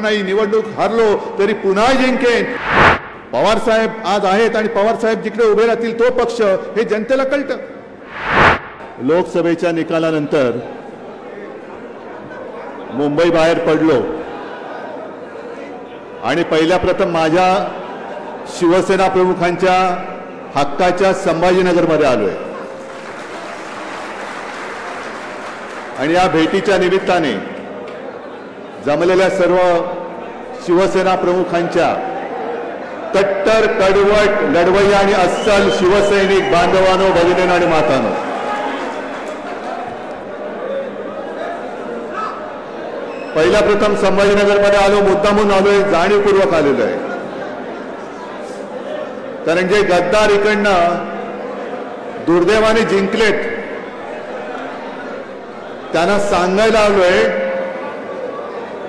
नाही, निवडणूक हारलो तरी पुन्हा जिंकेन. पवार साहेब आज आहेत आणि पवार साहेब जिकडे उभे राहतील तो पक्ष हे जनतेला कळतं. लोकसभेच्या निकालानंतर मुंबई बाहेर पडलो आणि पहिल्या प्रथम माझ्या शिवसेना प्रमुखांच्या हक्काच्या संभाजीनगरमध्ये आलोय. आणि या भेटीच्या निमित्ताने जमलेल्या सर्व शिवसेना प्रमुखांच्या कट्टर कडवट लढवय्या आणि अस्सल शिवसैनिक बांधवांनो, भगिनींनो आणि मातांनो, पहिला प्रथम संभाजीनगरमध्ये आलो. मुद्दामून आलोय, जाणीवपूर्वक आलेलो आहे. कारण जे गद्दार इकडनं दुर्दैवाने जिंकलेत त्यांना सांगायला आलोय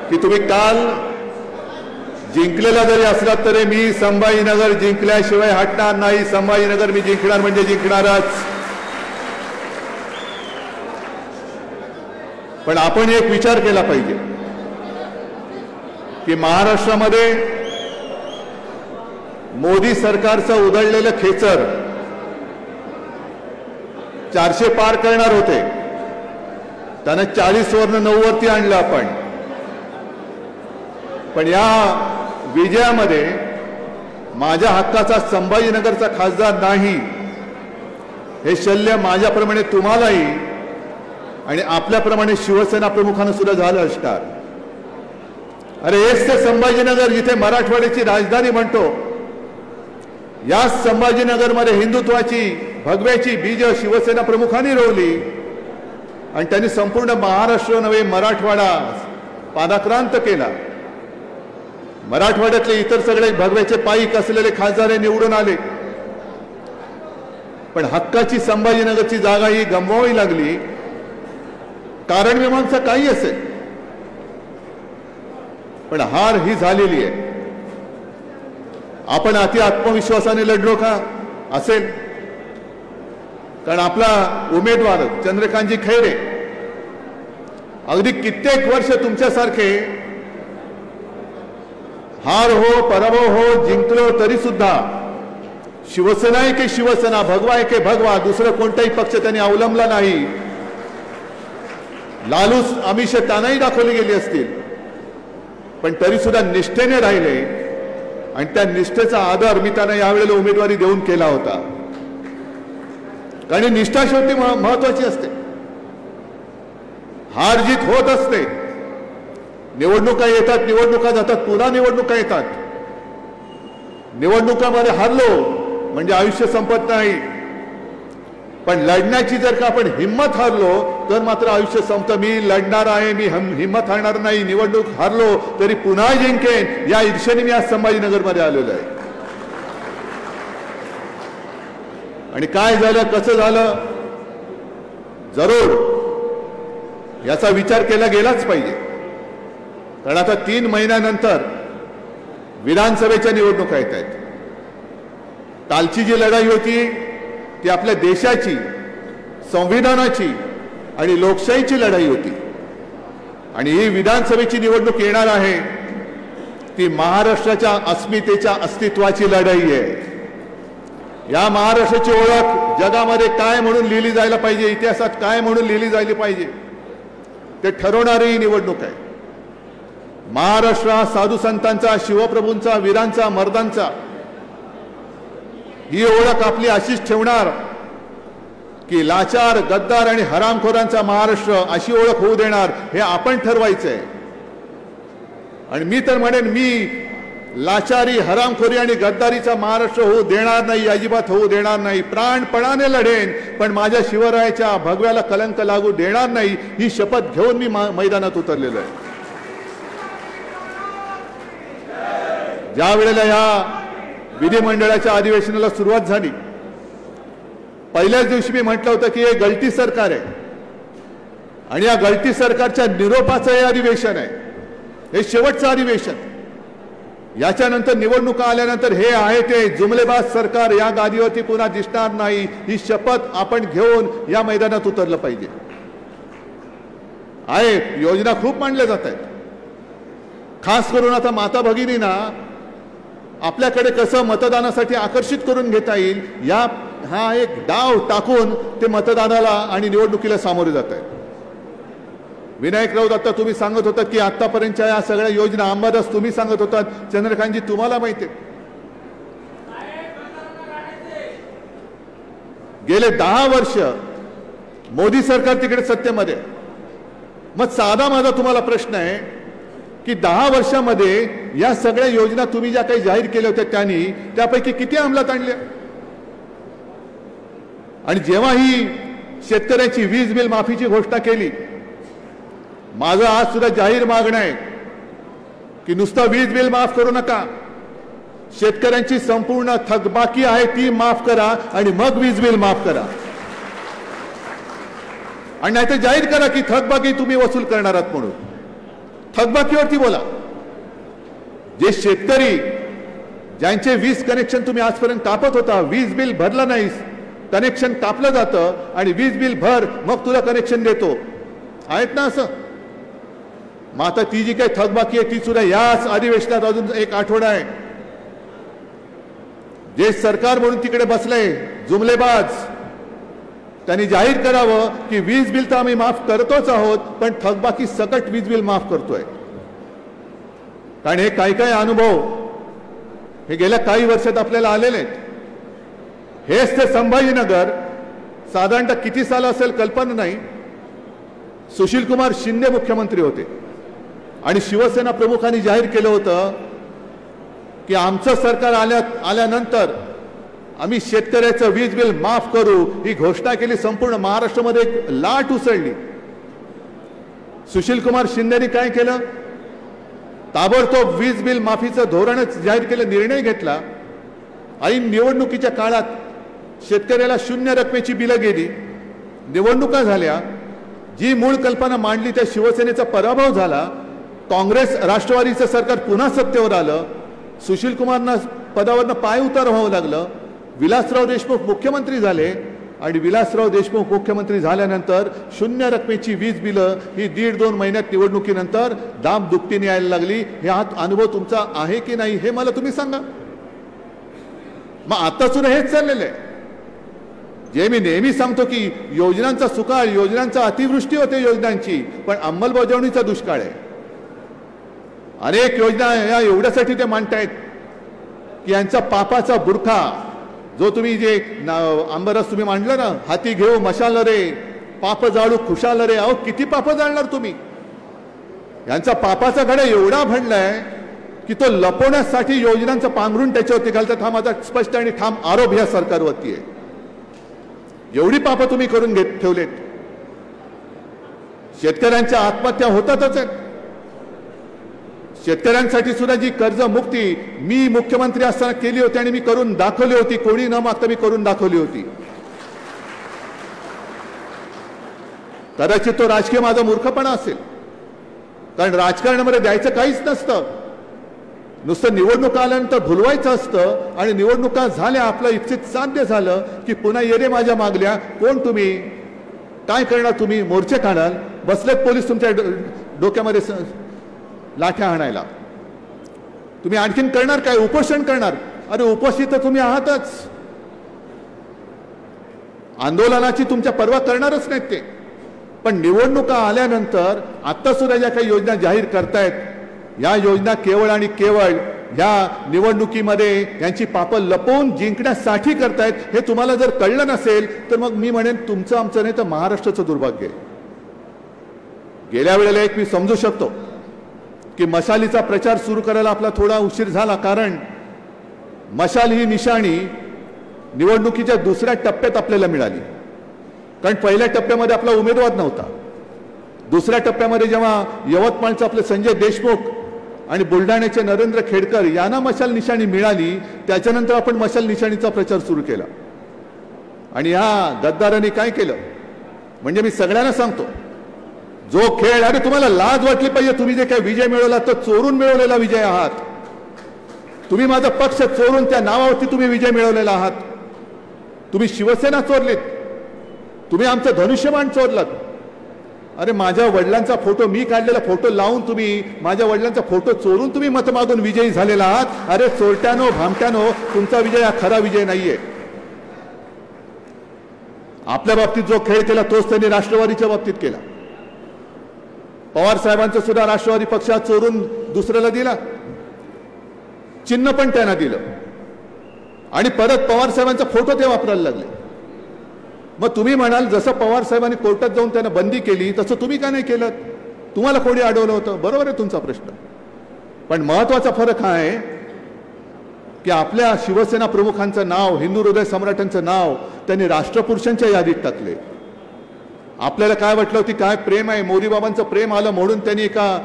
की तुम्ही काल जिंकलेला जरी असलात तरी मी संभाजीनगर जिंकल्याशिवाय हटणार नाही. संभाजीनगर मी जिंकणार म्हणजे जिंकणारच. पण आपण एक विचार केला पाहिजे की महाराष्ट्रामध्ये मोदी सरकारचं उधळलेलं खेचर 400 पार करणार होते, त्यानं 40 वरनं 9 वरती आणलं आपण. पण या विजयामध्ये माझ्या हक्काचा संभाजीनगरचा खासदार नाही हे शल्य माझ्याप्रमाणे तुम्हालाही आणि आपल्याप्रमाणे शिवसेना प्रमुखांना सुद्धा झालं असणार. अरे हेच ते संभाजीनगर जिथे मराठवाड्याची राजधानी म्हणतो, या संभाजीनगरमध्ये हिंदुत्वाची भगव्याची बीज शिवसेना प्रमुखांनी रोवली आणि त्यांनी संपूर्ण महाराष्ट्र नव्हे मराठवाडा पादाक्रांत केला. मराठवाड्यातले इतर सगळे भगव्याचे पाईक असलेले खासदार निवडून आले, पण हक्काची संभाजीनगरची जागा ही गमवावी लागली. कारण मीमांसा काही असेल, पण हार ही झालेली आहे. आपण अति आत्मविश्वासाने लढलो का? असेल. कारण आपला उमेदवार चंद्रकांतजी खैरे अगदी कित्येक वर्ष तुमच्यासारखे हार हो पराभव हो जिंकलो तरी सुद्धा शिवसेना आहे की शिवसेना, भगवा आहे की भगवा, दुसरं कोणताही पक्ष त्यांनी अवलंबला नाही. लालूस आमिष त्यांनाही दाखवली गेली असतील, पण तरी सुद्धा निष्ठेने राहिले आणि त्या निष्ठेचा आदर मी त्यांना यावेळेला उमेदवारी देऊन केला होता. कारण निष्ठा शेवटी महत्वाची असते. हार जीत होत असते. निवडणुका येतात, निवडणुका जातात, पुन्हा निवडणुका येतात. निवडणुकामध्ये हारलो म्हणजे आयुष्य संपत नाही, पण लढण्याची जर का आपण हिम्मत हारलो तर मात्र आयुष्य संपतं. मी लढणार आहे, मी हिम्मत हारणार नाही, निवडणूक हारलो तरी पुन्हा जिंकेन या ईर्षेने मी आज संभाजीनगरमध्ये आलेलो आहे. आणि काय झालं, कसं झालं, जरूर याचा विचार केला गेलाच पाहिजे. कारण आता 3 महिन्यानंतर विधानसभेच्या निवडणुका येत आहेत. कालची जी लढाई होती ती आपल्या देशाची, संविधानाची आणि लोकशाहीची लढाई होती. आणि ही विधानसभेची निवडणूक येणार आहे ती महाराष्ट्राच्या अस्मितेच्या अस्तित्वाची लढाई आहे. या महाराष्ट्राची ओळख जगामध्ये काय म्हणून लिहिली जायला पाहिजे, इतिहासात काय म्हणून लिहिली जायला पाहिजे ते ठरवणारी ही निवडणूक आहे. महाराष्ट्र हा साधू संतांचा, शिवप्रभूंचा, वीरांचा, मर्दांचा, ही ओळख आपली अशीच ठेवणार की लाचार, गद्दार आणि हरामखोरांचा महाराष्ट्र अशी ओळख होऊ देणार हे आपण ठरवायचंय. आणि मी तर म्हणेन मी लाचारी, हरामखोरी आणि गद्दारीचा महाराष्ट्र होऊ देणार नाही, अजिबात होऊ देणार नाही. प्राणपणाने लढेन, पण माझ्या शिवरायाच्या भगव्याला कलंक लागू देणार नाही ही शपथ घेऊन मी मैदानात उतरलेलो आहे. ज्या वेळेला या विधिमंडळाच्या अधिवेशनाला सुरुवात झाली, पहिल्याच दिवशी मी म्हटलं होतं की हे गलती सरकार आहे आणि या गलती सरकारच्या निरोपाचं हे अधिवेशन आहे, हे शेवटचं अधिवेशन. याच्यानंतर निवडणुका आल्यानंतर हे आहे ते जुमलेबाज सरकार या गादीवरती पुन्हा दिसणार नाही ही शपथ आपण घेऊन या मैदानात उतरलं पाहिजे. आहे योजना खूप मांडल्या जात आहेत, खास करून आता माता भगिनींना आपल्याकडे कसं मतदानासाठी आकर्षित करून घेता येईल हा एक डाव टाकून ते मतदानाला आणि निवडणुकीला सामोरे जात आहेत. विनायक राऊत आता तुम्ही सांगत होतात की आतापर्यंतच्या या सगळ्या योजना अंबादास तुम्ही सांगत होतात, चंद्रकांतजी तुम्हाला माहिती आहे गेले 10 वर्ष मोदी सरकार तिकडे सत्तेमध्ये. मग साधा माझा तुम्हाला प्रश्न आहे की 10 वर्षामध्ये या सगळ्या योजना तुम्ही ज्या काही जाहीर केल्या होत्या त्यांनी त्यापैकी किती अंमलात आणल्या? आणि जेव्हा ही शेतकऱ्यांची वीज बिल माफीची घोषणा केली, माझं आज सुद्धा जाहीर मागणं आहे की नुसतं वीज बिल माफ करू नका, शेतकऱ्यांची संपूर्ण थकबाकी आहे ती माफ करा आणि मग वीज बिल माफ करा. आणि नाही तर जाहीर करा की थकबाकी तुम्ही वसूल करणार आहात म्हणून. थकबाकीवरती बोला. जे शेतकरी ज्यांचे वीज कनेक्शन तुम्ही आजपर्यंत कापत होता, वीज बिल भरलं नाहीस, कनेक्शन कापलं जातं आणि वीज बिल भर मग तुला कनेक्शन देतो, आहेत ना असं? मग आता ती जी काही थकबाकी आहे ती सुद्धा याच अधिवेशनात अजून 1 आठवडा आहे. जे सरकार म्हणून तिकडे बसलंय जुमलेबाज, त्यांनी जाहीर करावं की वीज बिल तर आम्ही माफ करतोच आहोत, पण थकबाकी सकट वीज बिल माफ करतोय. कारण हे काही अनुभव हे गेल्या काही वर्षात आपल्याला आलेले आहेत. हेच ते संभाजीनगर साधारणतः किती साल असेल कल्पना नाही, सुशीलकुमार शिंदे मुख्यमंत्री होते आणि शिवसेना प्रमुखांनी जाहीर केलं होतं की आमचं सरकार आल्यानंतर आम्ही शेतकऱ्याचं वीज बिल माफ करू, ही घोषणा केली. संपूर्ण महाराष्ट्रामध्ये एक लाट उसळली. सुशीलकुमार शिंदेनी काय केलं? ताबडतोब वीज बिल माफीचं धोरणच जाहीर केलं, निर्णय घेतला. ऐन निवडणुकीच्या काळात शेतकऱ्याला 0 रकमेची बिलं गेली, निवडणुका झाल्या. जी मूळ कल्पना मांडली त्या शिवसेनेचा पराभव झाला. काँग्रेस राष्ट्रवादीचं सरकार पुन्हा सत्तेवर आलं. सुशीलकुमारना पदावरनं पाय उतार व्हावं लागलं. विलासराव देशमुख मुख्यमंत्री झाले आणि विलासराव देशमुख मुख्यमंत्री झाल्यानंतर 0 रकमेची वीज बिलं ही 1.5-2 महिन्यात निवडणुकीनंतर दाम दुपटीने यायला लागली. हे अनुभव तुमचा आहे की नाही हे मला तुम्ही सांगा. मग आता सुद्धा हेच चाललेलं आहे. जे मी नेहमी सांगतो की योजनांचा सुकाळ, योजनांचा अतिवृष्टी होते योजनांची, पण अंमलबजावणीचा दुष्काळ आहे. अनेक योजना या एवढ्यासाठी ते मांडतायत की यांचा पापाचा बुरखा जो तुम्ही जे अंबरस तुम्ही मांडलं ना, हाती घेऊ मशाल रे, पाप जाळू खुशाल रे. अहो किती पाप जाळणार तुम्ही? यांचा पापाचा घडा एवढा भरलाय की तो लपवण्यासाठी योजनांचं पांघरून त्याच्यावरती घालतात. हा माझा स्पष्ट आणि ठाम आरोप या सरकारवरती आहे. एवढी पाप तुम्ही करून ठेवलेत. शेतकऱ्यांच्या आत्महत्या होतातच आहेत. शेतकऱ्यांसाठी सुद्धा जी कर्जमुक्ती मी मुख्यमंत्री असताना केली होती आणि मी करून दाखवली होती, कोणी न मागता मी करून दाखवली होती. कदाचित तो राजकीय माझा मूर्खपणा असेल, कारण राजकारणामध्ये द्यायचं काहीच नसतं. नुसतं निवडणुका आल्यानंतर भुलवायचं असतं आणि निवडणुका झाल्या, आपलं इच्छित साध्य झालं की पुन्हा येणे माझ्या मागल्या. कोण तुम्ही? काय करणार तुम्ही? मोर्चे काढाल, बसलेत पोलीस तुमच्या डोक्यामध्ये लाठ्या हाणायला. तुम्ही आणखीन करणार काय? उपोषण करणार? अरे उपोषित तर तुम्ही आहातच. आंदोलनाची तुमच्या पर्वा करणारच नाहीत ते. पण निवडणुका आल्यानंतर आता सुद्धा ज्या काही योजना जाहीर करतायत, या योजना केवळ आणि केवळ या निवडणुकीमध्ये यांची पापं लपवून जिंकण्यासाठी करतायत. हे तुम्हाला जर कळलं नसेल तर मग मी म्हणेन तुमचं आमचं नाही तर महाराष्ट्राचं दुर्भाग्य आहे. गेल्या वेळेला एक मी समजू शकतो की मशालीचा प्रचार सुरू करायला आपला थोडा उशीर झाला, कारण मशाल ही निशाणी निवडणुकीच्या दुसऱ्या टप्प्यात आपल्याला मिळाली. कारण पहिल्या टप्प्यामध्ये आपला उमेदवार नव्हता. दुसऱ्या टप्प्यामध्ये जेव्हा यवतमाळचे आपले संजय देशमुख आणि बुलढाण्याचे नरेंद्र खेडकर यांना मशाल निशाणी मिळाली, त्याच्यानंतर आपण मशाल निशाणीचा प्रचार सुरू केला. आणि ह्या गद्दारांनी काय केलं म्हणजे मी सगळ्यांना सांगतो, जो खेळ, अरे तुम्हाला लाज वाटली पाहिजे. तुम्ही जे काही विजय मिळवला तो चोरून मिळवलेला विजय आहात. तुम्ही माझा पक्ष चोरून त्या नावावरती तुम्ही विजय मिळवलेला आहात. तुम्ही शिवसेना चोरलीत, तुम्ही आमचं धनुष्यबाण चोरलात. अरे माझ्या वडिलांचा फोटो, मी काढलेला फोटो लावून तुम्ही माझ्या वडिलांचा फोटो चोरून तुम्ही मत मागून विजयी झालेला आहात. अरे चोरट्यानो भामट्यानो, तुमचा विजय हा खरा विजय नाहीये. आपल्या बाबतीत जो खेळ केला तोच त्यांनी राष्ट्रवादीच्या बाबतीत केला. पवार साहेबांचं सुद्धा राष्ट्रवादी पक्षात चोरून दुसऱ्याला दिला, चिन्ह पण त्यांना दिलं आणि परत पवार साहेबांचा फोटो ते वापरायला लागले. मग तुम्ही म्हणाल जसं पवार साहेबांनी कोर्टात जाऊन त्यांना बंदी केली तसं तुम्ही का नाही केलं? तुम्हाला कोणी अडवलं होतं? बरोबर आहे तुमचा प्रश्न. पण महत्वाचा फरक हा आहे की आपल्या शिवसेना प्रमुखांचं नाव, हिंदू हृदय सम्राटांचं नाव त्यांनी राष्ट्रपुरुषांच्या यादीत टाकले. आपल्याला काय वाटलं होती काय प्रेम आहे, मोदी बाबांचं प्रेम आलं म्हणून त्यांनी एका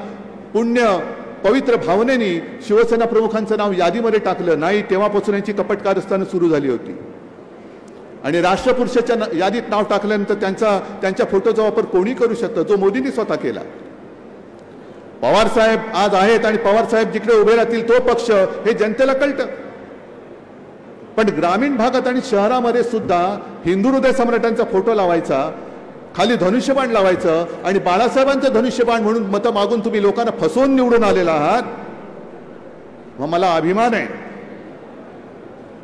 पुण्य पवित्र भावनेने शिवसेना प्रमुखांचं नाव यादीमध्ये टाकलं नाही. तेव्हापासून यांची कपट कारस्थानं सुरू झाली होती आणि राष्ट्रपुरुषाच्या यादीत नाव टाकल्यानंतर त्यांच्या फोटोचा वापर कोणी करू शकतं, जो मोदींनी स्वतः केला. पवार साहेब आज आहेत आणि पवार साहेब जिकडे उभे राहतील तो पक्ष, हे जनतेला कळतं. पण ग्रामीण भागात आणि शहरामध्ये सुद्धा हिंदू हृदय सम्राटांचा फोटो लावायचा, खाली धनुष्यबाण लावायचं आणि बाळासाहेबांचं धनुष्यबाण म्हणून मतं मागून तुम्ही लोकांना फसवून निवडून आलेला आहात. मग मला अभिमान आहे,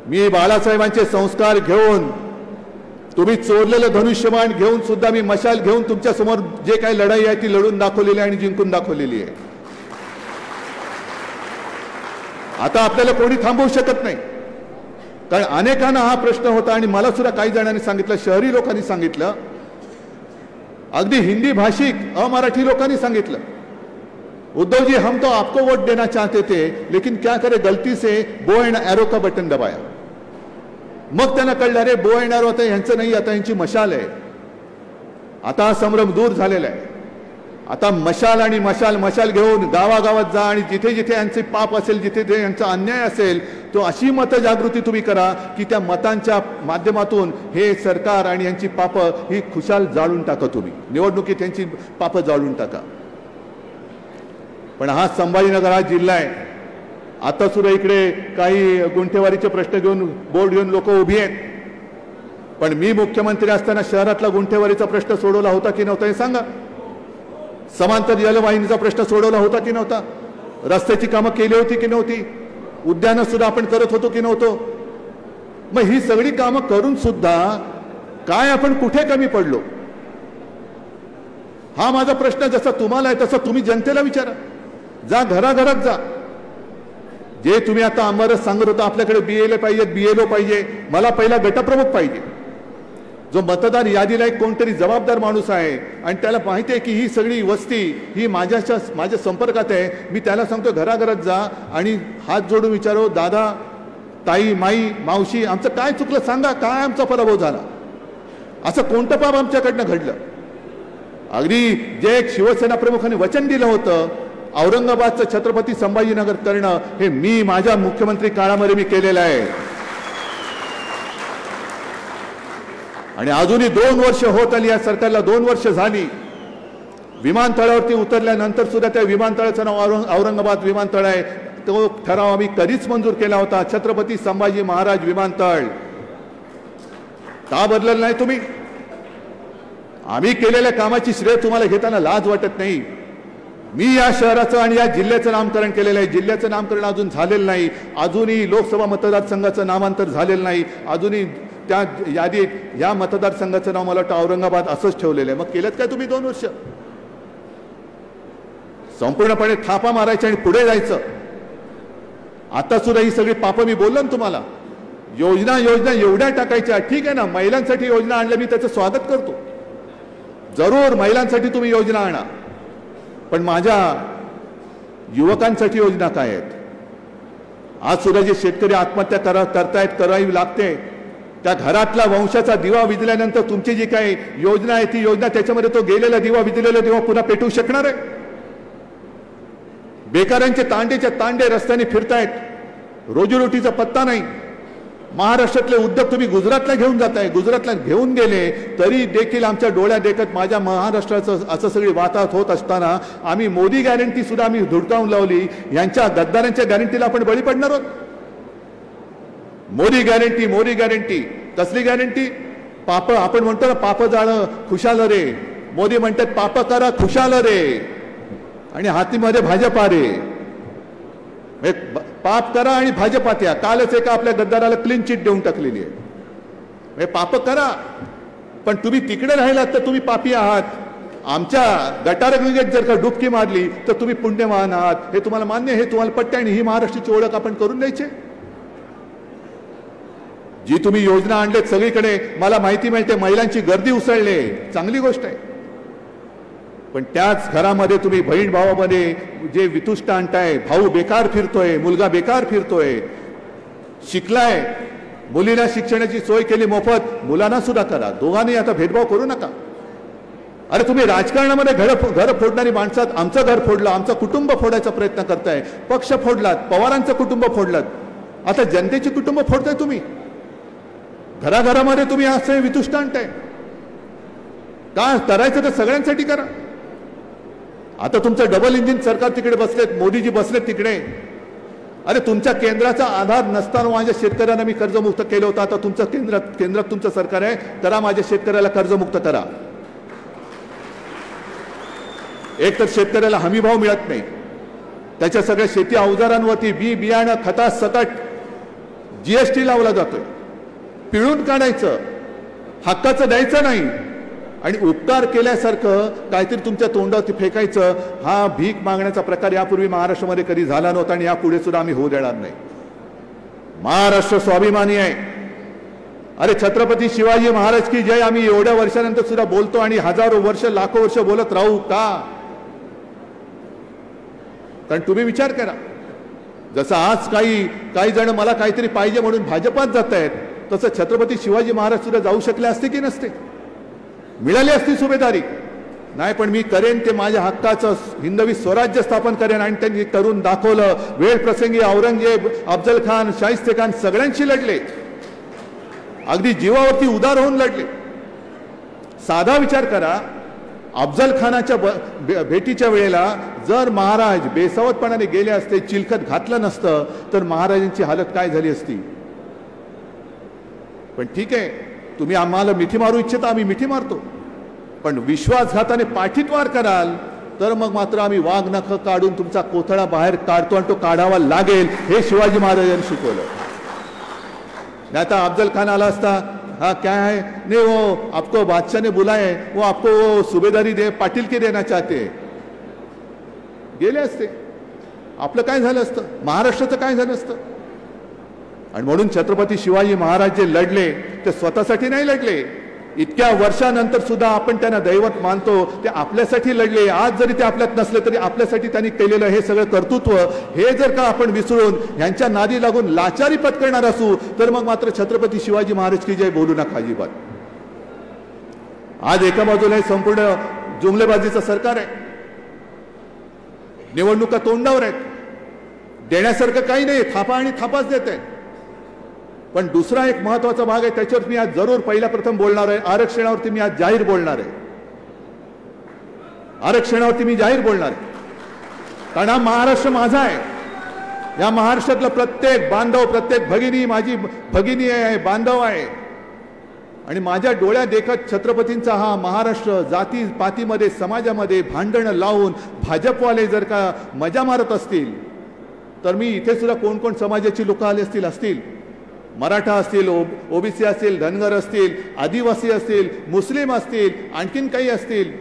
मी बाळासाहेबांचे संस्कार घेऊन, तुम्ही चोरलेलं धनुष्यबाण घेऊन सुद्धा मी मशाल घेऊन तुमच्या समोर जे काही लढाई आहे ती लढून दाखवलेली आहे आणि जिंकून दाखवलेली आहे. आता आपल्याला कोणी थांबवू शकत नाही. कारण अनेकांना हा प्रश्न होता आणि मला सुद्धा काही जणांनी सांगितलं, शहरी लोकांनी सांगितलं, अगदी हिंदी भाषिक अमराठी लोकांनी सांगितलं, उद्धव जी हम तो आपको वोट देना चाहते थे लेकिन क्या करे गलती से बो एंड एरो का बटन दबाया. मग त्यांना कळलं अरे बो एंड एरो आता यांचं नाही, आता यांची मशाल आहे. आता संभ्रम दूर झालेला आहे. आता मशाल आणि मशाल घेऊन गावागावात जा आणि जिथे जिथे यांचे पाप असेल, जिथे जिथे यांचा अन्याय असेल, तो अशी मतजागृती तुम्ही करा की त्या मतांच्या माध्यमातून हे सरकार आणि यांची पापं ही खुशाल जाळून टाका. तुम्ही निवडणुकीत यांची पापं जाळून टाका. पण हा संभाजीनगर हा जिल्हा आहे. आता सुद्धा इकडे काही गुंठेवारीचे प्रश्न घेऊन बोर्ड घेऊन लोक उभी आहेत. पण मी मुख्यमंत्री असताना शहरातला गुंठेवारीचा प्रश्न सोडवला होता की नव्हता हे सांगा. समांतर जलवाहिनीचा प्रश्न सोडवला होता की नव्हता? रस्त्याची कामं केली होती की नव्हती? उद्यानं सुद्धा आपण करत होतो की नव्हतो? मग ही सगळी कामं करून सुद्धा काय आपण कुठे कमी पडलो? हा माझा प्रश्न जसा तुम्हाला आहे तसा तुम्ही जनतेला विचारा. जा घराघरात जा. जे तुम्ही आता आम्हाला सांगत होता आपल्याकडे बीएलए पाहिजेत, बीएलओ पाहिजे, मला पहिला गटप्रमुख पाहिजे, जो मतदार यादीला एक कोणतरी जबाबदार माणूस आहे आणि त्याला माहिती आहे की ही सगळी वस्ती ही माझ्या संपर्कात आहे. मी त्याला सांगतो घराघरात जा आणि हात जोडून विचारो, दादा, ताई, माई, मावशी, आमचं काय चुकलं सांगा, काय आमचा पराभव झाला, असं कोणतं पाप आमच्याकडनं घडलं? अगदी जे एक शिवसेना प्रमुखांनी वचन दिलं होतं औरंगाबादचं छत्रपती संभाजीनगर करणं, हे मी माझ्या मुख्यमंत्री काळामध्ये मी केलेलं आहे. आणि अजूनही 2 वर्ष होत आली, या सरकारला 2 वर्ष झाली. विमानतळावरती उतरल्यानंतर सुद्धा त्या विमानतळाचं नाव औरंगाबाद विमानतळ आहे. तो ठराव आम्ही कधीच मंजूर केला होता, छत्रपती संभाजी महाराज विमानतळ. का बदललं नाही तुम्ही? आम्ही केलेल्या कामाची श्रेय तुम्हाला घेताना लाज वाटत नाही? मी या शहराचं आणि या जिल्ह्याचं नामकरण केलेलं आहे. जिल्ह्याचं नामकरण अजून झालेलं नाही. अजूनही लोकसभा मतदारसंघाचं नामांतर झालेलं नाही. अजूनही त्या यादीत या मतदारसंघाचं नाव मला वाटतं औरंगाबाद असंच ठेवलेलं आहे. मग केलं काय तुम्ही 2 वर्ष? संपूर्णपणे थापा मारायच्या आणि पुढे जायचं. आता सुद्धा ही सगळी पापं मी बोललो ना तुम्हाला. योजना एवढ्या टाकायच्या. ठीक आहे ना, महिलांसाठी योजना आणल्या, मी त्याचं स्वागत करतो. जरूर महिलांसाठी तुम्ही योजना आणा, पण माझ्या युवकांसाठी योजना काय आहेत? आज सुद्धा जे शेतकरी आत्महत्या करतायत, करावी लागते, त्या घरातला वंशाचा दिवा विझल्यानंतर तुमची जी काही योजना आहे ती योजना त्याच्यामध्ये तो गेलेला दिवा, विझलेला दिवा पुन्हा पेटवू शकणार आहे? बेकारांचे तांडेच्या तांडे रस्त्याने फिरतायत, रोजीरोटीचा पत्ता नाही. महाराष्ट्रातले उद्योग तुम्ही गुजरातला घेऊन जाताय. गुजरातला घेऊन गेले तरी देखील आमच्या डोळ्यात देखत माझ्या महाराष्ट्राचं असं सगळी वाताहत होत असताना आम्ही मोदी गॅरंटी सुद्धा आम्ही धुडकावून लावली. यांच्या गद्दारांच्या गॅरंटीला आपण बळी पडणार आहोत. मोदी गॅरंटी कसली गॅरंटी? पाप आपण म्हणतो ना, पाप जाळं खुशाल रे. मोदी म्हणतात पाप करा खुशाल रे आणि हातीमध्ये भाजपा रे. पाप करा आणि भाजपात या. कालच एका आपल्या गद्दाराला क्लीन चिट देऊन टाकलेली आहे. पाप करा पण तुम्ही तिकडे राहिलात तर तुम्ही पापी आहात. आमच्या गटारगंगेत जर का डुबकी मारली तर तुम्ही पुण्यवान आहात. हे तुम्हाला मान्य, हे तुम्हाला पटते आणि ही महाराष्ट्राची ओळख आपण करून द्यायची. जी तुम्ही योजना आणलेत सगळीकडे मला माहिती मिळते महिलांची गर्दी उसळले, चांगली गोष्ट आहे. पण त्याच घरामध्ये तुम्ही बहीण भावामध्ये जे वितुष्ट आणताय, भाऊ बेकार फिरतोय, मुलगा बेकार फिरतोय, शिकलाय, मुलीला शिक्षणाची सोय केली मोफत, मुलांना सुद्धा करा. दोघांनी आता भेदभाव करू नका. अरे तुम्ही राजकारणामध्ये घर फोडणारी माणसात आमचं घर फोडलं, आमचं कुटुंब फोडायचा प्रयत्न करताय. पक्ष फोडलात, पवारांचं कुटुंब फोडलात, आता जनतेचे कुटुंब फोडताय तुम्ही. घराघरामध्ये तुम्ही असं वितुष्ट आणताय. का करायचं तर सगळ्यांसाठी करा. आता तुमचं डबल इंजिन सरकार तिकडे बसलेत, मोदीजी बसलेत तिकडे. अरे तुमच्या केंद्राचा आधार नसताना माझ्या शेतकऱ्यांना मी कर्जमुक्त केलं होतं. आता तुमचं केंद्रात तुमचं सरकार आहे, करा माझ्या शेतकऱ्याला कर्जमुक्त करा. एक तर शेतकऱ्याला हमी भाव मिळत नाही, त्याच्या सगळ्या शेती अवजारांवरती बी बियाणं खता सकट जीएसटी लावला जातोय. पिळून काढायचं, हक्काचं द्यायचं नाही आणि उपकार केल्यासारखं काहीतरी तुमच्या तोंडावरती फेकायचं. हा भीक मागण्याचा प्रकार यापूर्वी महाराष्ट्रामध्ये कधी झाला नव्हता आणि यापुढे सुद्धा आम्ही होऊ देणार नाही. महाराष्ट्र स्वाभिमानी आहे. अरे छत्रपती शिवाजी महाराज की जय आम्ही एवढ्या वर्षानंतर सुद्धा बोलतो आणि हजारो वर्ष लाखो वर्ष बोलत राहू का? कारण तुम्ही विचार करा, जसं आज काही जण मला काहीतरी पाहिजे म्हणून भाजपात जात आहेत, तसं छत्रपती शिवाजी महाराज सुद्धा जाऊ शकले असते की नसते? मिळाली असती सुभेदारी? नाही, पण मी करेन ते माझ्या हक्काचं हिंदवी स्वराज्य स्थापन करेन आणि त्यांनी करून दाखवलं. वेळ प्रसंगी औरंगजेब, अफजल खान, शाहिस्ते खान सगळ्यांशी लढले, अगदी जीवावरती उदार होऊन लढले. साधा विचार करा, अफजल खानाच्या भेटीच्या वेळेला जर महाराज बेसावतपणाने गेले असते, चिलखत घातलं नसतं, तर महाराजांची हालत काय झाली असती? पण ठीक आहे, तुम्ही आम्हाला मिठी मारू इच्छिता, आम्ही मिठी मारतो. पण विश्वासघाताने पाठीत वार कराल तर मग मात्र आम्ही वाघ नख काढून तुमचा कोथळा बाहेर काढतो आणि तो काढावा लागेल. हे शिवाजी महाराजांनी शिकवलं. नहीं तो अफजल खान आला असता, हाँ क्या है, नहीं वो आपको बादशाह ने बुलाए, वो आपको वो सूबेदारी दे पाटील के देना चाहते, गेले असते. आपलं काय झालं असतं, महाराष्ट्राचं काय झालं असतं? आणि म्हणून छत्रपती शिवाजी महाराज जे लढले ते स्वतःसाठी नाही लढले. इतक्या वर्षानंतर सुद्धा आपण त्यांना दैवत मानतो. ते आपल्यासाठी लढले. आज जरी ते आपल्यात नसले तरी आपल्यासाठी त्यांनी केलेलं हे सगळं कर्तृत्व हे जर का आपण विसरून ह्यांच्या नादी लागून लाचारी पत्करणार असू तर मग मात्र छत्रपती शिवाजी महाराज की जय बोलू नका अजिबात. आज एका बाजूला हे संपूर्ण जुमलेबाजीचं सरकार आहे, निवडणुका तोंडावर आहेत, देण्यासारखं काही नाही, थापा आणि थापाच देत आहे. पण दुसरा एक महत्त्वाचा भाग आहे, त्याच्यावर मी आज जरूर पहिला प्रथम बोलणार आहे. आरक्षणावरती मी आज जाहीर बोलणार आहे. आरक्षणावरती मी जाहीर बोलणार आहे. कारण हा महाराष्ट्र माझा आहे. या महाराष्ट्रातला प्रत्येक बांधव, प्रत्येक भगिनी माझी भगिनी आहे, बांधव आहे. आणि माझ्या डोळ्यात देखत छत्रपतींचा हा महाराष्ट्र जाती पातीमध्ये समाजामध्ये भांडणं लावून भाजपवाले जर का मजा मारत असतील तर मी इथे सुद्धा कोण कोण समाजाची लोक आले असतील, मराठा असतील, ओबीसी असतील, धनगर असतील, आदिवासी असतील, मुस्लिम असतील, आणखीन काही असतील,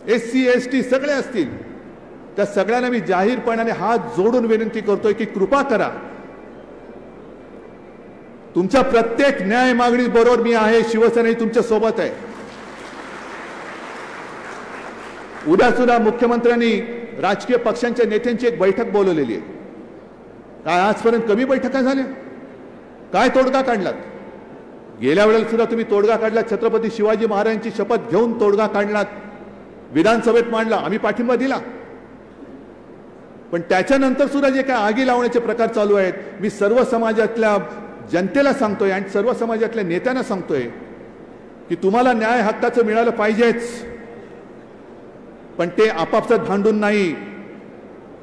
एससी एसटी सगळे असतील, त्या सगळ्यांना मी जाहीरपणाने हात जोडून विनंती करतोय की कृपा करा, तुमच्या प्रत्येक न्याय मागणी बरोबर मी आहे. शिवसेना तुमच्या सोबत आहे. उद्या सुद्धा मुख्यमंत्र्यांनी राजकीय पक्षांच्या नेत्यांची एक बैठक बोलवलेली आहे. काय आजपर्यंत कमी बैठका झाल्या? काय तोडगा काढलात? गेल्या वेळेला सुद्धा तुम्ही तोडगा काढला. छत्रपती शिवाजी महाराजांची शपथ घेऊन तोडगा काढलात, विधानसभेत मांडला, आम्ही पाठिंबा दिला. पण त्याच्यानंतर सुद्धा जे काय आगी लावण्याचे प्रकार चालू आहेत, मी सर्व समाजातल्या जनतेला सांगतोय आणि सर्व समाजातल्या नेत्यांना सांगतोय की तुम्हाला न्याय हक्काचं मिळालं पाहिजेच, पण ते आपापसात भांडून नाही.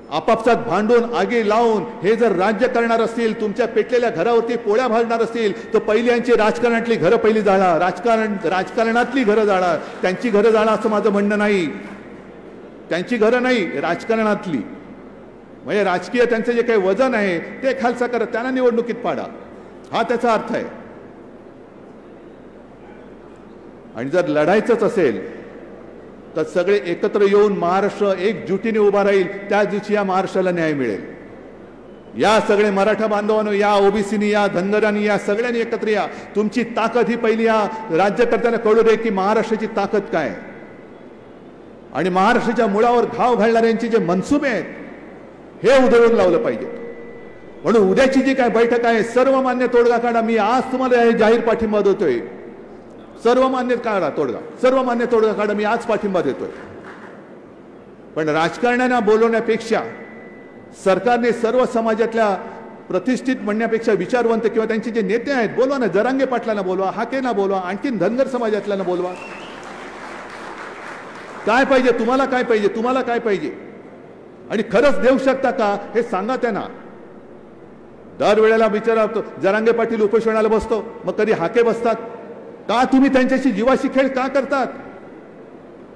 आपापसात भांडून आगी लावून हे जर राज्य करणार असतील, तुमच्या पेटलेल्या घरावरती पोळ्या भाजणार असतील, तर पहिली यांची राजकारणातली घरं पहिली जाळा, राजकारणातली घरं जाळा. त्यांची घरं जाळा असं माझं म्हणणं नाही, त्यांची घरं नाही, राजकारणातली. म्हणजे राजकीय त्यांचं जे काही वजन आहे ते खालसा करत त्यांना निवडणुकीत पाडा, हा त्याचा अर्थ आहे. आणि जर लढायचंच असेल तर सगळे एकत्र येऊन महाराष्ट्र एकजुटीने उभा राहील, त्या दिवशी या महाराष्ट्राला न्याय मिळेल. या सगळे मराठा बांधवांनो, या ओबीसीनी, या धनगरांनी, या सगळ्यांनी एकत्र या. तुमची ताकद ही पहिली या राज्यकर्त्यांना कळू दे की महाराष्ट्राची ताकद काय, आणि महाराष्ट्राच्या मुळावर घाव घालणाऱ्यांचे जे मनसुबे आहेत हे उधळून लावलं पाहिजे. म्हणून उद्याची जी काय बैठक आहे, सर्वमान्य तोडगा काढा. मी आज तुम्हाला हे जाहीर पाठिंबा देतोय. सर्वमान्य काढा तोडगा, सर्वमान्य तोडगा काढा. मी आज पाठिंबा देतोय. पण राजकारण्यांना बोलवण्यापेक्षा सरकारने सर्व समाजातल्या प्रतिष्ठित म्हणण्यापेक्षा विचारवंत किंवा त्यांचे जे नेते आहेत बोलवा ना. जरांगे पाटलांना बोलवा, हाकेंना बोलवा, आणखीन धनगर समाजातल्यांना बोलवा. काय पाहिजे तुम्हाला, काय पाहिजे तुम्हाला, काय पाहिजे, आणि खरंच देऊ शकता का हे सांगा त्यांना. दरवेळेला विचारा, जरांगे पाटील उपोषणाला बसतो, मग कधी हाके बसतात का? तुम्ही त्यांच्याशी जीवाशी खेळ का करतात?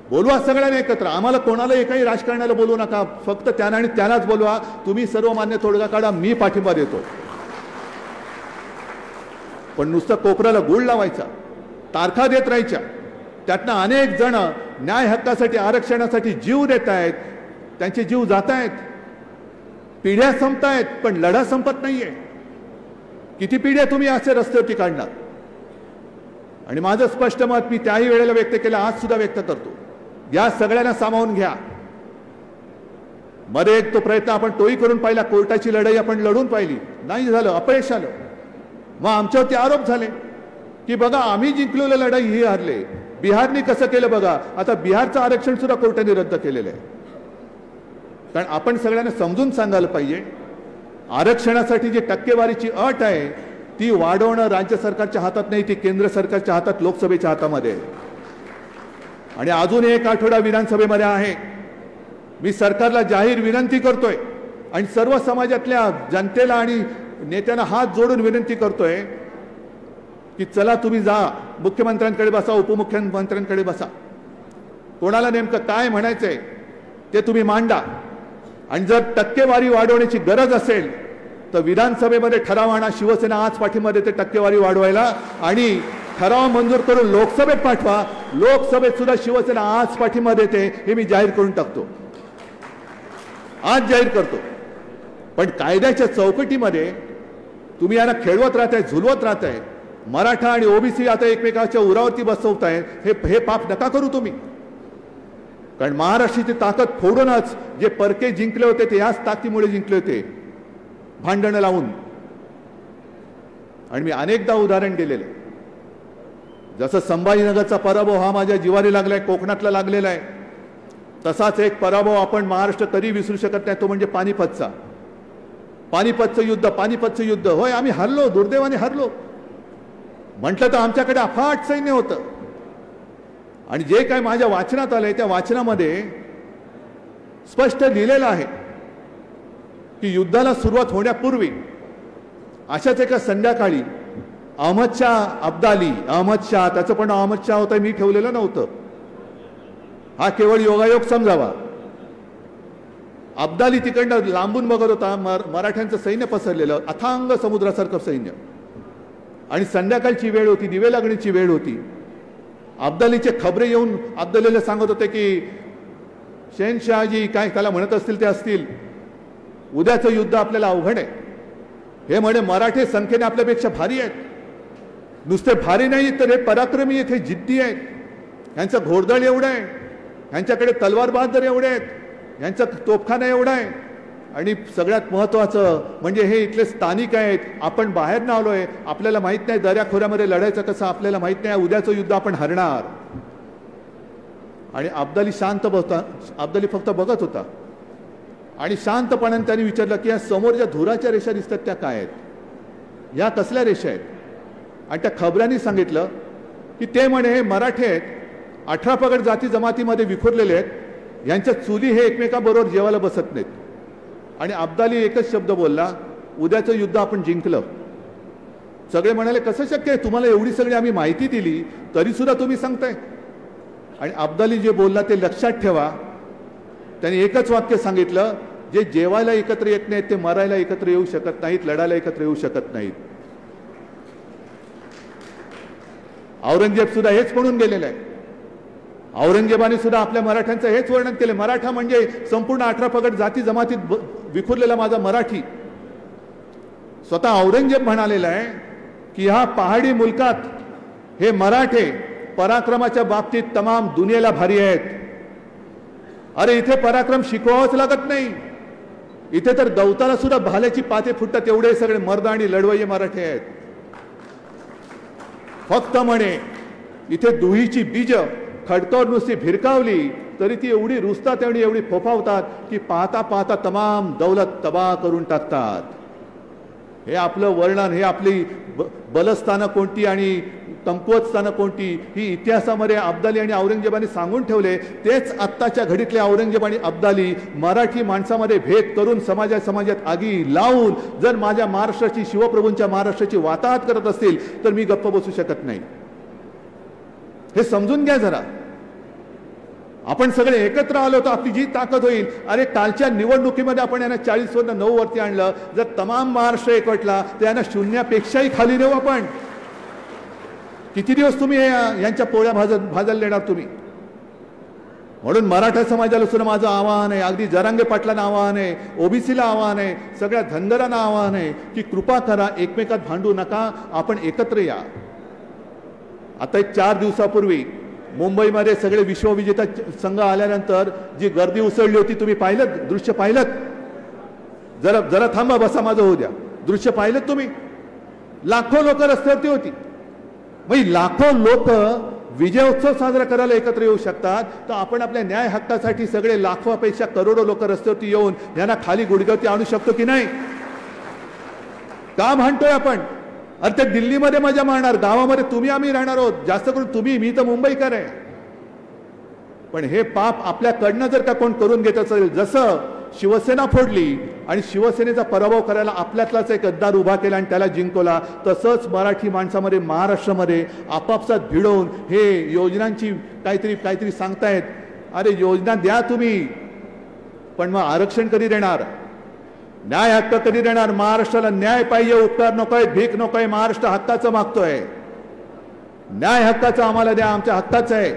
बोलवा सगळ्यांना एकत्र. आम्हाला कोणाला एकाही राजकारणाला बोलवू नका, फक्त त्यांना आणि त्यालाच बोलवा. तुम्ही सर्वमान्य तोडगा काढा, मी पाठिंबा देतो. पण नुसतं कोपऱ्याला गुळ लावायचा, तारखा देत राहायच्या, त्यातनं अनेक जण न्याय हक्कासाठी, आरक्षणासाठी जीव देत आहेत, त्यांचे जीव जात आहेत, पिढ्या संपतायत, पण लढा संपत नाहीये. किती पिढ्या तुम्ही असे रस्त्यावरती काढणार? आणि माझं स्पष्ट मत मी त्याही वेळेला व्यक्त केलं, आज सुद्धा व्यक्त करतो. या सगळ्यांना सामावून घ्या. मध्ये एक तो प्रयत्न आपण तोही करून पाहिला, कोर्टाची लढाई आपण लढून पाहिली, नाही झालं, अपयश आलं. मग आमच्यावरती आरोप झाले की बघा आम्ही जिंकलेलं लढाई ही हारले. बिहारने कसं केलं बघा. आता बिहारचं आरक्षण सुद्धा कोर्टाने रद्द केलेलं आहे. कारण आपण सगळ्यांना समजून सांगायला पाहिजे, आरक्षणासाठी जी टक्केवारीची अट आहे ती वाढवणं राज्य सरकारच्या हातात नाही, ती केंद्र सरकारच्या हातात, लोकसभेच्या हातामध्ये. आणि अजून एक आठवडा विधानसभेमध्ये आहे. मी सरकारला जाहीर विनंती करतोय आणि सर्व समाजातल्या जनतेला आणि नेत्यांना हात जोडून विनंती करतोय की चला तुम्ही जा, मुख्यमंत्र्यांकडे बसा, उपमुख्यमंत्र्यांकडे बसा, कोणाला नेमकं काय म्हणायचंय ते तुम्ही मांडा. आणि जर टक्केवारी वाढवण्याची गरज असेल तर विधानसभेमध्ये ठराव आणा. शिवसेना आज पाठिंबा देते टक्केवारी वाढवायला, आणि ठराव मंजूर करून लोकसभेत पाठवा. लोकसभेत सुद्धा शिवसेना आज पाठिंबा देते, हे मी जाहीर करून टाकतो, आज जाहीर करतो. पण कायद्याच्या चौकटीमध्ये तुम्ही यांना खेळवत राहताय, झुलवत राहताय. मराठा आणि ओबीसी आता एकमेकाच्या उरावरती बसवताय. हे पाप नका करू तुम्ही. कारण महाराष्ट्राची ताकद फोडूनच जे परके जिंकले होते ते याच ताकदीमुळे जिंकले होते, भांडणं लावून. आणि मी अनेकदा उदाहरण दिलेलं आहे. जसं संभाजीनगरचा पराभव हा माझ्या जिवारी लागलाय, कोकणातला लागलेला आहे, तसाच एक पराभव आपण महाराष्ट्र कधी विसरू शकत नाही, तो म्हणजे पानिपतचा. पानिपतचं युद्ध, पानिपतचं युद्ध. होय, आम्ही हरलो, दुर्दैवाने हरलो. म्हटलं तर आमच्याकडे अफाट सैन्य होतं. आणि जे काय माझ्या वाचनात आलंय त्या वाचनामध्ये स्पष्ट लिहिलेलं आहे की युद्धाला सुरुवात होण्यापूर्वी अशाच एका संध्याकाळी अहमद शाह अब्दाली, अहमद शाह, त्याचं पण अहमद शाह होतं, मी ठेवलेलं नव्हतं, हा केवळ योगायोग समजावा. अब्दाली तिकडनं लांबून बघत होता, मराठ्यांचं सैन्य पसरलेलं, अथांग समुद्रासारखं सैन्य. आणि संध्याकाळची वेळ होती, दिवे लागण्याची वेळ होती. अब्दालीचे खबरे येऊन अब्दालीला सांगत होते की शहनशाहजी काय त्याला म्हणत असतील ते असतील, उद्याचं युद्ध आपल्याला अवघड आहे. हे म्हणे मराठे संख्येने आपल्यापेक्षा भारी आहेत. नुसते भारी नाही तर हे पराक्रमी आहेत, हे जिद्दी आहेत. यांचं घोडदळ एवढं आहे, यांच्याकडे तलवारबाज एवढे आहेत, यांचा तोफखाना एवढा आहे. आणि सगळ्यात महत्त्वाचं म्हणजे हे इथले स्थानिक आहेत. आपण बाहेर ना आलोय, आपल्याला माहित नाही दऱ्याखोऱ्यामध्ये लढायचं कसं, आपल्याला माहित नाही उद्याचं युद्ध आपण हरणार. आणि अब्दाली शांत बसता, अब्दाली फक्त बघत होता आणि शांतपणाने त्यांनी विचारलं की या समोर ज्या धुराच्या रेषा दिसतात त्या काय आहेत, या कसल्या रेषा आहेत? आणि त्या खबऱ्यांनी सांगितलं की ते म्हणे हे मराठे आहेत, 18 पगड जाती जमातीमध्ये विखुरलेले आहेत, यांच्या चुली हे एकमेकाबरोबर जेवायला बसत नाहीत. आणि अब्दाली एकच शब्द बोलला, उद्याचं युद्ध आपण जिंकलं. सगळे म्हणाले कसं शक्य आहे, तुम्हाला एवढी सगळी आम्ही माहिती दिली तरी सुद्धा तुम्ही सांगताय. आणि अब्दाली जे बोलला ते लक्षात ठेवा. त्यांनी एकच वाक्य सांगितलं, जे जेवायला एकत्र येत नाहीत ते मरायला एकत्र येऊ शकत नाहीत, लढायला एकत्र येऊ शकत नाहीत. औरंगजेब सुद्धा हेच म्हणून गेलेला आहे. औरंगजेबाने सुद्धा आपल्या मराठ्यांचं हेच वर्णन केले. मराठा म्हणजे संपूर्ण 18 पगड जाती जमातीत विखुरलेला माझा मराठी. स्वतः औरंगजेब म्हणालेला आहे की ह्या पहाडी मुलकात हे मराठे पराक्रमाच्या बाबतीत तमाम दुनियेला भारी आहेत. अरे इथे पराक्रम शिकवावंच लागत नाही, इथे तर दौताला सुद्धा भाल्याची पाते फुटतात एवढे सगळे मर्द आणि लढवय्ये मराठे आहेत. फक्त म्हणे इथे दुहीची बीज खडकावर नुसती भिरकावली तरी ती एवढी रुजतात आणि एवढी फोफावतात की पाहता पाहता तमाम दौलत तबाह करून टाकतात. हे आपलं वर्णन, हे आपली बलस्थानं कोणती आणि कमकुवत स्थानं कोणती, ही इतिहासामध्ये अब्दाली आणि औरंगजेबाने सांगून ठेवले. तेच आत्ताच्या घडीतले औरंगजेब आणि अब्दाली मराठी माणसामध्ये भेद करून समाजात आगी लावून जर माझ्या महाराष्ट्राची, शिवप्रभूंच्या महाराष्ट्राची वाताहत करत असतील तर मी गप्प बसू शकत नाही. हे समजून घ्या जरा. आपण सगळे एकत्र आलो तर आपली जी ताकद होईल. अरे कालच्या निवडणुकीमध्ये आपण यांना 40 वरनं 9 वरती आणलं. जर तमाम महाराष्ट्र एकवटला तर यांना शून्यापेक्षाही खाली नेऊ आपण. किती दिवस तुम्ही यांच्या पोळ्या भाजायला देणार तुम्ही. म्हणून मराठा समाजाला सुद्धा माझं आवाहन आहे, अगदी जरांगे पाटलांना आवाहन आहे, ओबीसीला आवाहन आहे, सगळ्या धनगरांना आवाहन आहे की कृपा करा, एकमेकात भांडू नका, आपण एकत्र या. आता एक 4 दिवसापूर्वी मुंबईमध्ये सगळे विश्वविजेता संघ आल्यानंतर जी गर्दी उसळली होती, तुम्ही पाहिलं दृश्य पाहिलं? जरा थांबा, बसा, माझं होऊ द्या. दृश्य पाहिलं तुम्ही? लाखो लोक रस्त्यावरती होती. म्हणजे लाखो लोक विजयोत्सव साजरा करायला एकत्र येऊ शकतात, तर आपण आपल्या न्याय हक्कासाठी सगळे लाखोपेक्षा करोडो लोक रस्त्यावरती येऊन यांना खाली गुडघ्यावरती आणू शकतो की नाही? का भांडतोय आपण? अरे ते दिल्लीमध्ये मजा मारणार, गावामध्ये तुम्ही आम्ही राहणार आहोत, जास्त करून तुम्ही, मी तर मुंबईकर आहे. पण हे पाप आपल्याकडनं जर का कोण करून घेत असेल, जसं शिवसेना फोडली आणि शिवसेनेचा पराभव करायला आपल्यातलाच एक गद्दार उभा केला आणि त्याला जिंकवला, तसंच मराठी माणसामध्ये, महाराष्ट्रामध्ये आपापसात भिडवून हे योजनांची काहीतरी सांगतायत. अरे योजना द्या तुम्ही, पण मग आरक्षण कधी देणार? न्याय हक्क कधी देणार? महाराष्ट्राला न्याय पाहिजे, उपकार नकोय, भीक नकोय. महाराष्ट्र हक्काचं मागतोय. न्याय हक्काचं आम्हाला द्या, आमच्या हक्काचं आहे.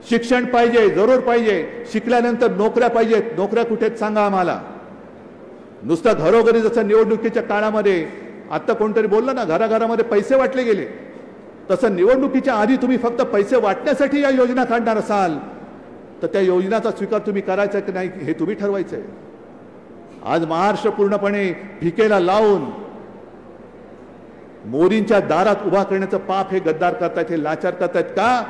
शिक्षण पाहिजे, जरूर पाहिजे. शिकल्यानंतर नोकऱ्या पाहिजेत. नोकऱ्या कुठेच सांगा आम्हाला. नुसतं घरोघरी जसं निवडणुकीच्या काळामध्ये आता कोणतरी बोललं ना, घराघरामध्ये पैसे वाटले गेले, तसं निवडणुकीच्या आधी तुम्ही फक्त पैसे वाटण्यासाठी या योजना काढणार असाल तर त्या योजनाचा स्वीकार तुम्ही करायचा की नाही हे तुम्ही ठरवायचं आहे. आज महाराष्ट्र पूर्णपणे भिकेला लावून मोदींच्या दारात उभा करण्याचं पाप हे गद्दार करतायत, हे लाचार करतायत. का?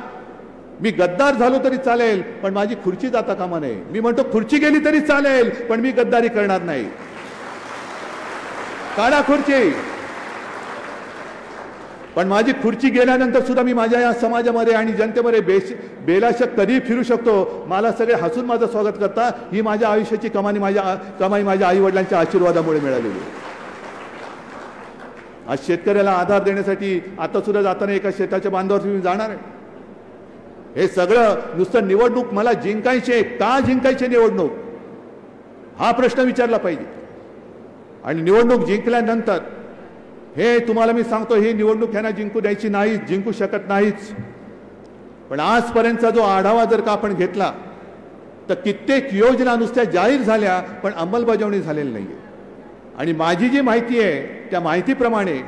मी गद्दार झालो तरी चालेल, पण माझी खुर्ची जाता कामा नये. मी म्हणतो खुर्ची गेली तरी चालेल, पण मी गद्दारी करणार नाही. काढा खुर्ची, पण माझी खुर्ची गेल्यानंतर सुद्धा मी माझ्या या समाजामध्ये आणि जनतेमध्ये बेलाशक कधी फिरू शकतो. मला सगळे हसून माझं स्वागत करता. ही माझ्या आयुष्याची कमाई माझ्या आई वडिलांच्या आशीर्वादामुळे मिळालेली. आज शेतकऱ्याला आधार देण्यासाठी आता सुद्धा जाताना एका शेताच्या बांधावर मी जाणार आहे. हे सगळं नुसतं निवडणूक मला जिंकायचे, का जिंकायचे निवडणूक हा प्रश्न विचारला पाहिजे. आणि निवडणूक जिंकल्यानंतर हे तुम्हाला मी सांगतो, ही निवडणूक ह्यांना जिंकू द्यायची नाही, जिंकू शकत नाहीच. पण आजपर्यंतचा जो आढावा जर का आपण घेतला तर कित्येक योजना नुसत्या जाहीर झाल्या पण अंमलबजावणी झालेली नाहीये. आणि माझी जी माहिती आहे त्या माहितीप्रमाणे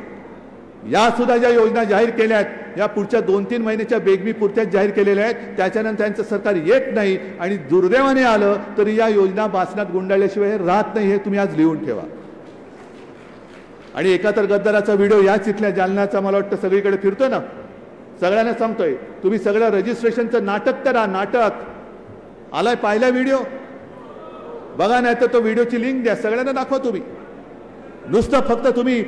या सुद्धा ज्या योजना जाहीर केल्या आहेत, या पुढच्या 2-3 महिन्याच्या बेगमी पुरत्याच जाहीर केलेल्या आहेत. त्याच्यानंतर त्यांचं सरकार येत नाही आणि दुर्दैवाने आलं तरी या योजना बासनात गुंडाळल्याशिवाय राहत नाही. हे तुम्ही आज लिहून ठेवा. आणि एका तर गद्दाराचा व्हिडिओ याच इथल्या जालन्याचा मला वाटतं सगळीकडे फिरतोय ना, सगळ्यांना सांगतोय तुम्ही सगळं रजिस्ट्रेशनचं नाटक करा. नाटक आलाय, पाहिला व्हिडिओ बघा, नाही तर तो व्हिडिओची लिंक द्या, सगळ्यांना दाखवा. तुम्ही नुसतं फक्त तुम्ही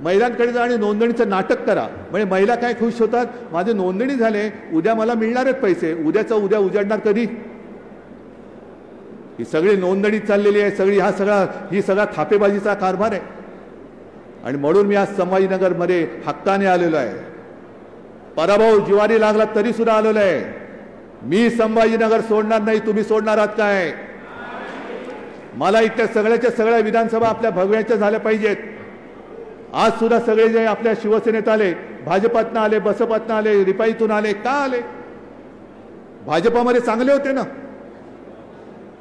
महिलांकडे जा आणि नोंदणीचं नाटक करा. म्हणजे महिला काय खुश होतात, माझे नोंदणी झाले, उद्या मला मिळणार आहेत पैसे. उद्याचा उद्या उजाडणार कधी? ही सगळी नोंदणी चाललेली आहे, ही सगळा थापेबाजीचा कारभार आहे. आणि म्हणून मी आज संभाजीनगरमध्ये हक्काने आलेलो आहे. पराभव जिवारी लागला तरी सुद्धा आलेलो आहे. मी संभाजीनगर सोडणार नाही. तुम्ही सोडणार आहात काय? मला इथल्या सगळ्याच्या सगळ्या विधानसभा आपल्या भगव्याच्या झाल्या पाहिजेत. आज सुद्धा सगळे जे आपल्या शिवसेनेत आले, भाजपातनं आले, बसपातनं आले, रिपाईतून आले, का आले? भाजपामध्ये चांगले होते ना,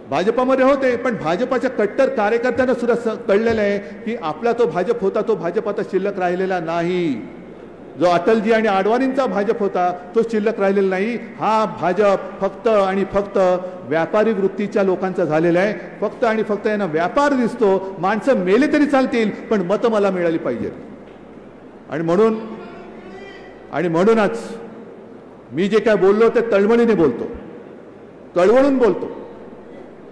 भाजपामध्ये होते, पण भाजपाच्या कट्टर कार्यकर्त्यांना सुद्धा कळलेलं आहे की आपला तो भाजप होता, तो भाजप आता शिल्लक राहिलेला नाही. जो अटलजी आणि आडवाणींचा भाजप होता तो शिल्लक राहिलेला नाही. हा भाजप फक्त आणि फक्त व्यापारी वृत्तीच्या लोकांचा झालेला आहे. फक्त आणि फक्त यांना व्यापार दिसतो. माणसं मेले तरी चालतील, पण मतं मला मिळाली पाहिजेत. आणि म्हणूनच मी जे काय बोललो ते तळमळीने बोलतो, कळवळून बोलतो.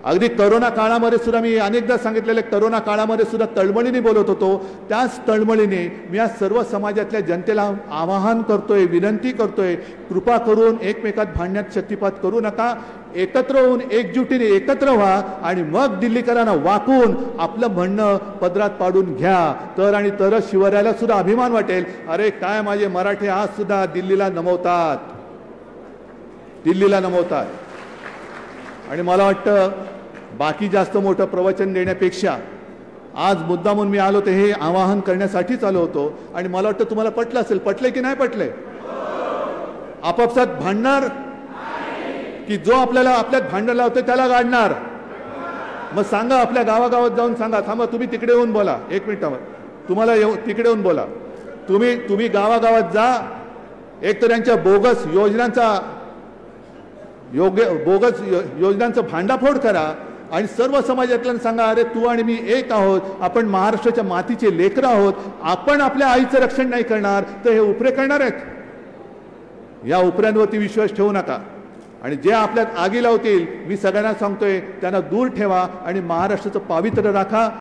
अगदी करोना काळामध्ये सुद्धा मी अनेकदा सांगितलेले, करोना काळामध्ये सुद्धा तळमळीने बोलत होतो. त्याच तळमळीने मी आज सर्व समाजातल्या जनतेला आवाहन करतोय, विनंती करतोय, कृपा करून एकमेकात भांडण्यात शक्तिपात करू नका. एकत्र होऊन एकजुटीने एकत्र व्हा आणि मग दिल्लीकरांना वाकून आपलं म्हणणं पदरात पाडून घ्या. तरच शिवरायाला सुद्धा अभिमान वाटेल, अरे काय माझे मराठे आज सुद्धा दिल्लीला नमवतात. आणि मला वाटतं बाकी जास्त मोठं प्रवचन देण्यापेक्षा आज मुद्दामून मी आलो ते हे आवाहन करण्यासाठीच आलो होतो. आणि मला वाटतं तुम्हाला पटलं असेल. पटले की नाही पटले? आपापसात भांडणार की जो आपल्यात भांडण लावतोय त्याला गाडणार? मग सांगा, आपल्या गावागावात जाऊन सांगा. थांबा, तुम्ही तिकडे येऊन बोला. एक मिनिटावर तुम्हाला तिकडे येऊन बोला. तुम्ही गावागावात जा. एक तर यांच्या बोगस योजनांचं भांडाफोड करा आणि सर्व समाजातल्या सांगा, अरे तू आणि मी एक आहोत. आपण महाराष्ट्राच्या मातीचे लेकरं आहोत. आपण आपल्या आईचं रक्षण नाही करणार तर हे उपरे करणार आहेत. या उपऱ्यांवरती विश्वास ठेवू नका. आणि जे आपल्यात आगी लावतील, मी सगळ्यांना सांगतोय, त्यांना दूर ठेवा आणि महाराष्ट्राचं पावित्र्य राखा.